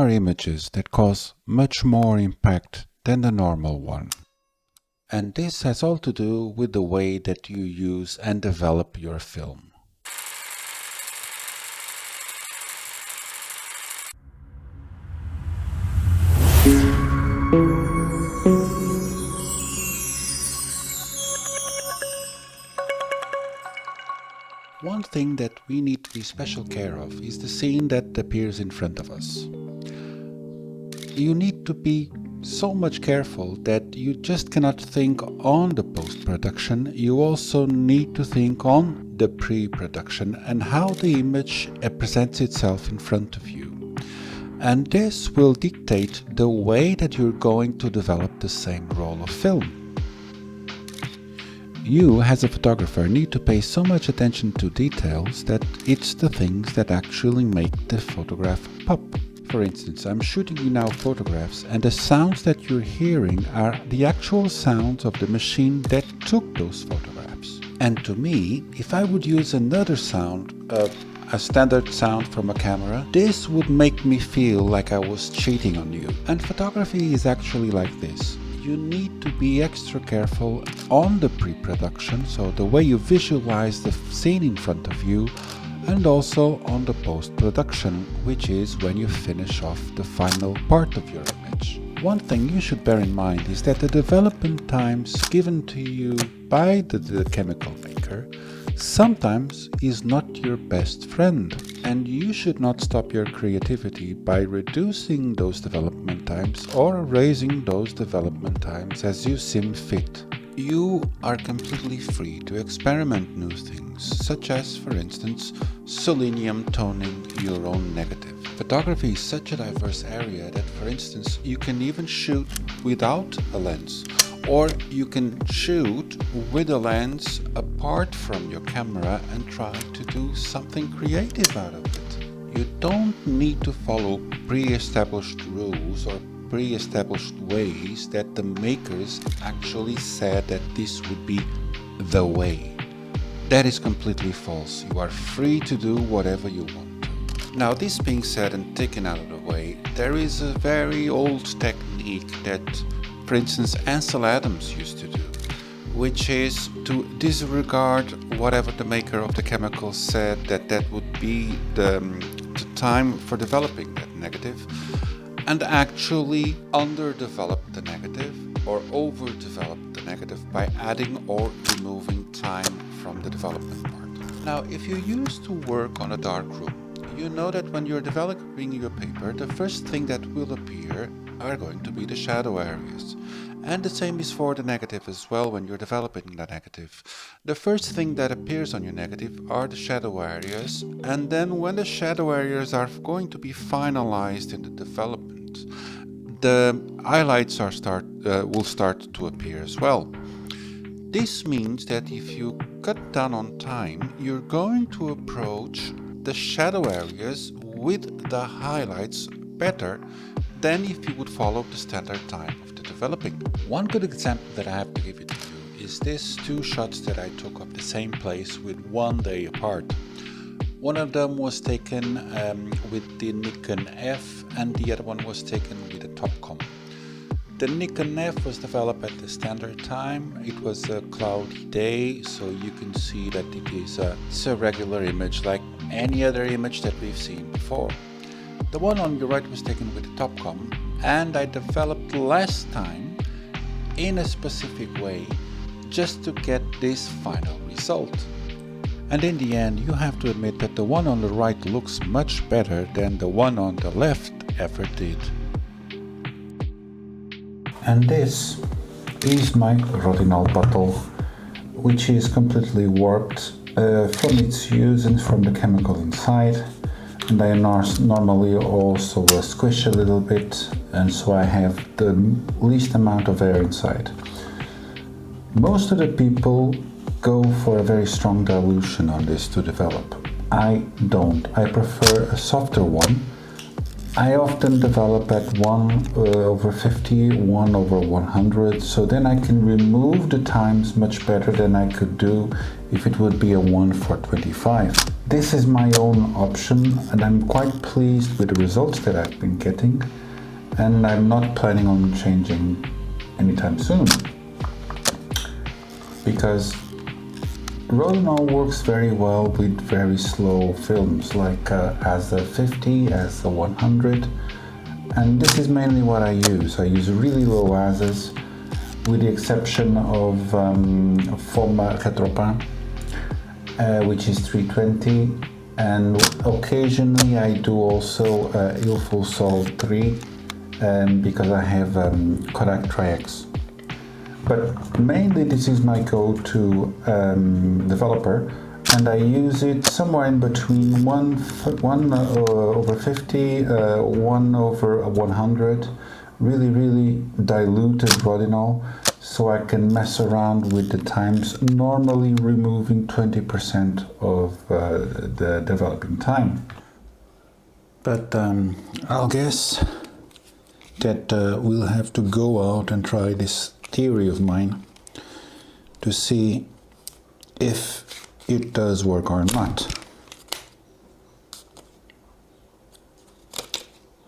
are images that cause much more impact than the normal one. And this has all to do with the way that you use and develop your film. One thing that we need to be special care of is the scene that appears in front of us. You need to be so much careful that you just cannot think on the post-production, you also need to think on the pre-production and how the image presents itself in front of you. And this will dictate the way that you're going to develop the same roll of film. You, as a photographer, need to pay so much attention to details that it's the things that actually make the photograph pop. For instance, I'm shooting you now photographs, and the sounds that you're hearing are the actual sounds of the machine that took those photographs. And to me, if I would use another sound, a standard sound from a camera, this would make me feel like I was cheating on you. And photography is actually like this. You need to be extra careful on the pre-production, so the way you visualize the scene in front of you, and also on the post-production, which is when you finish off the final part of your image. One thing you should bear in mind is that the development times given to you by the chemical maker sometimes is not your best friend, and you should not stop your creativity by reducing those development times or raising those development times as you seem fit. You are completely free to experiment new things, such as, for instance, selenium toning your own negative. Photography is such a diverse area that, for instance, you can even shoot without a lens, or you can shoot with a lens apart from your camera and try to do something creative out of it. You don't need to follow pre-established rules or pre-established ways that the makers actually said that this would be the way. That is completely false. You are free to do whatever you want to. Now, this being said and taken out of the way, there is a very old technique that, for instance, Ansel Adams used to do, which is to disregard whatever the maker of the chemical said that would be the time for developing that negative, and actually underdevelop the negative or overdevelop the negative by adding or removing time from the development part. Now, if you used to work on a dark room, you know that when you're developing your paper, the first thing that will appear are going to be the shadow areas. And the same is for the negative as well. When you're developing the negative, the first thing that appears on your negative are the shadow areas, and then when the shadow areas are going to be finalized in the development, the highlights will start to appear as well. This means that if you cut down on time, you're going to approach the shadow areas with the highlights better than if you would follow the standard time of the developing. One good example that I have to give it to you is these two shots that I took of the same place with 1 day apart. One of them was taken with the Nikon F, and the other one was taken with a Topcom. The Nikon F was developed at the standard time. It was a cloudy day, so you can see that it's a regular image like any other image that we've seen before. The one on your right was taken with the Topcom, and I developed less time in a specific way just to get this final result. And in the end, you have to admit that the one on the right looks much better than the one on the left ever did. And this is my Rodinal bottle, which is completely warped from its use and from the chemical inside. And I normally also squish a little bit, and so I have the least amount of air inside. Most of the people go for a very strong dilution on this to develop. I don't. I prefer a softer one. I often develop at 1/50, 1/100, so then I can remove the times much better than I could do if it would be a 1/25. This is my own option, and I'm quite pleased with the results that I've been getting, and I'm not planning on changing anytime soon, because Rodinal works very well with very slow films like as a 50, as a 100, and this is mainly what I use. I use really low ASs, with the exception of Foma Xt2, which is 320, and occasionally I do also Il Sol 3 because I have Kodak Tri-X. But mainly this is my go-to developer, and I use it somewhere in between 1 over 50, 1 over 100, really diluted Rodinal, so I can mess around with the times, normally removing 20% of the developing time. But I'll guess that we'll have to go out and try this theory of mine to see if it does work or not.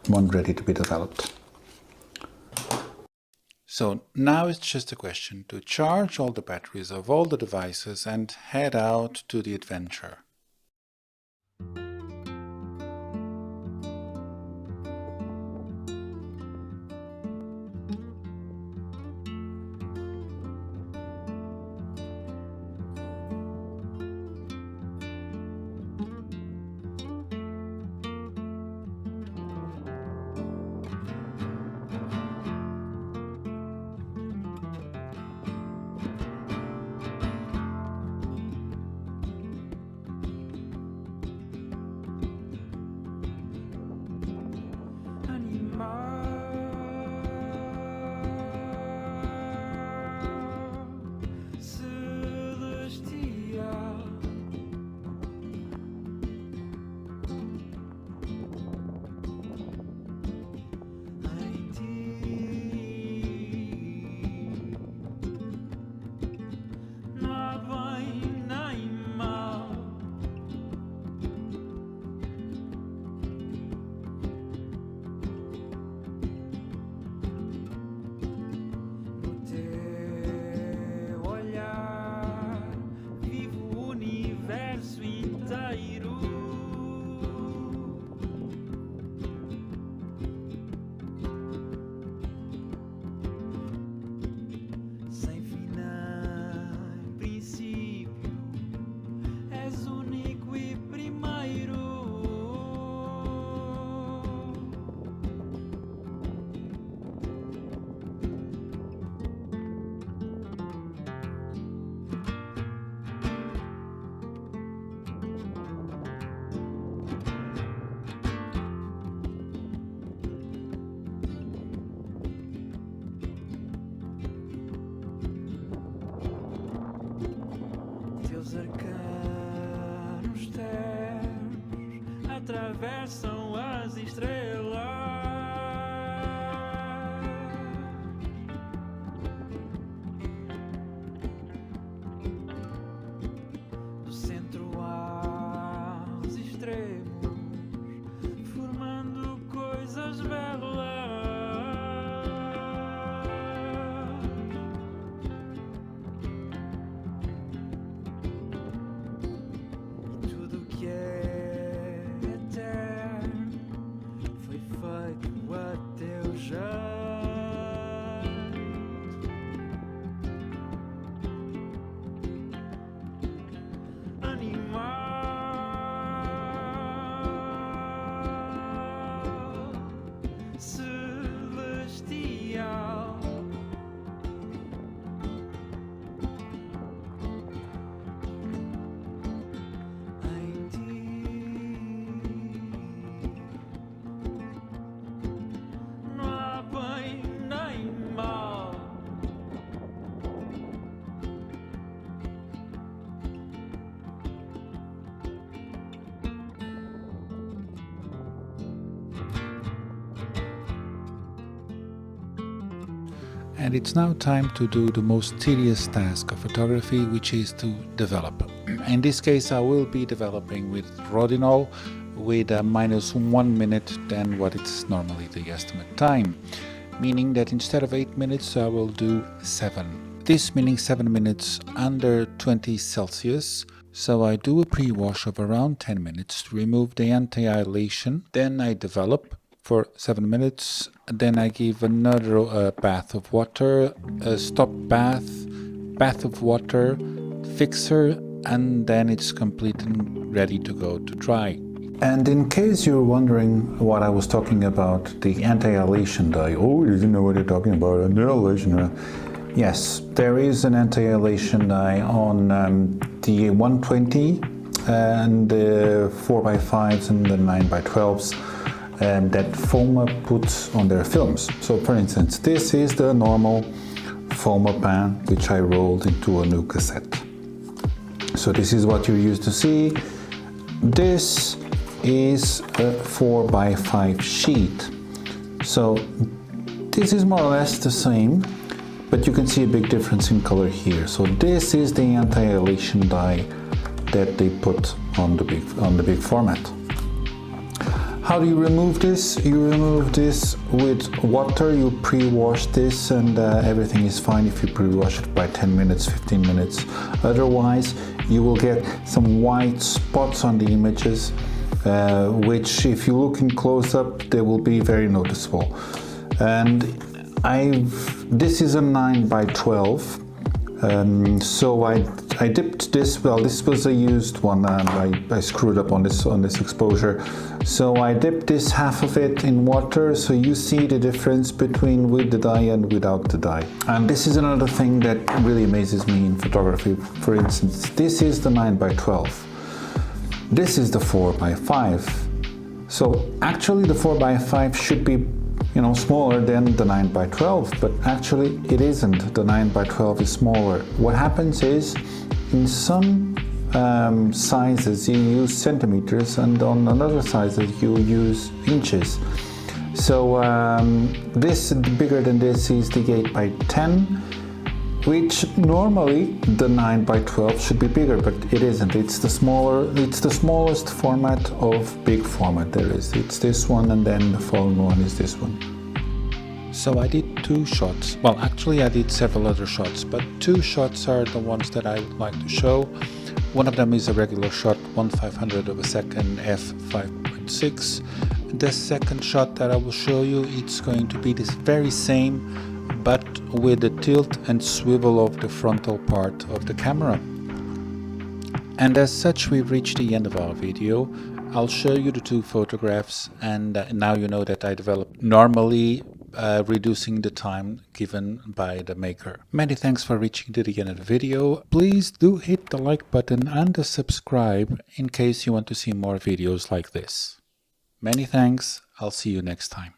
One ready to be developed. So now it's just a question to charge all the batteries of all the devices and head out to the adventure. Atravessam as estrelas do centro aos extremos, formando coisas belas. E tudo que é And it's now time to do the most tedious task of photography, which is to develop. In this case I will be developing with Rodinal with a -1 minute than what it's normally the estimate time, meaning that instead of 8 minutes I will do 7. This meaning 7 minutes under 20 Celsius. So I do a pre-wash of around 10 minutes to remove the anti-annihilation, then I develop for 7 minutes, then I give another bath of water, a stop bath, bath of water, fixer, and then it's complete and ready to go to dry. And in case you're wondering what I was talking about, the anti-annihilation dye, oh, you didn't know what you're talking about, annihilation. Yes, there is an anti-annihilation dye on the 120 and the 4x5s and the 9x12s that Foma puts on their films. So for instance, this is the normal Fomapan which I rolled into a new cassette. So this is what you're used to see. This is a 4x5 sheet. So this is more or less the same, but you can see a big difference in color here. So this is the anti-annihilation dye that they put on the big format. How do you remove this? You remove this with water. You pre-wash this and everything is fine if you pre-wash it by 10 minutes, 15 minutes. Otherwise, you will get some white spots on the images, which if you look in close up, they will be very noticeable. And this is a 9x12, so I dipped this. Well, this was a used one, and I screwed up on this exposure. So I dipped this half of it in water, so you see the difference between with the dye and without the dye. And this is another thing that really amazes me in photography. For instance, this is the 9x12. This is the 4x5. So actually the 4x5 should be smaller than the 9x12, but actually it isn't. The 9x12 is smaller. What happens is, in some sizes you use centimeters, and on another sizes you use inches. So this bigger than this is the 8x10, which normally the 9x12 should be bigger, but it isn't. It's the smallest format of big format there is. It's this one, and then the following one is this one. So I did 2 shots. Well, actually I did several other shots, but 2 shots are the ones that I would like to show. One of them is a regular shot, 1/500 of a second f5.6. The second shot that I will show you, it's going to be this very same, but with the tilt and swivel of the frontal part of the camera. And as such, we've reached the end of our video. I'll show you the 2 photographs, and now you know that I developed normally, reducing the time given by the maker. Many thanks for reaching to the end of the video. Please do hit the like button and the subscribe in case you want to see more videos like this. Many thanks. I'll see you next time.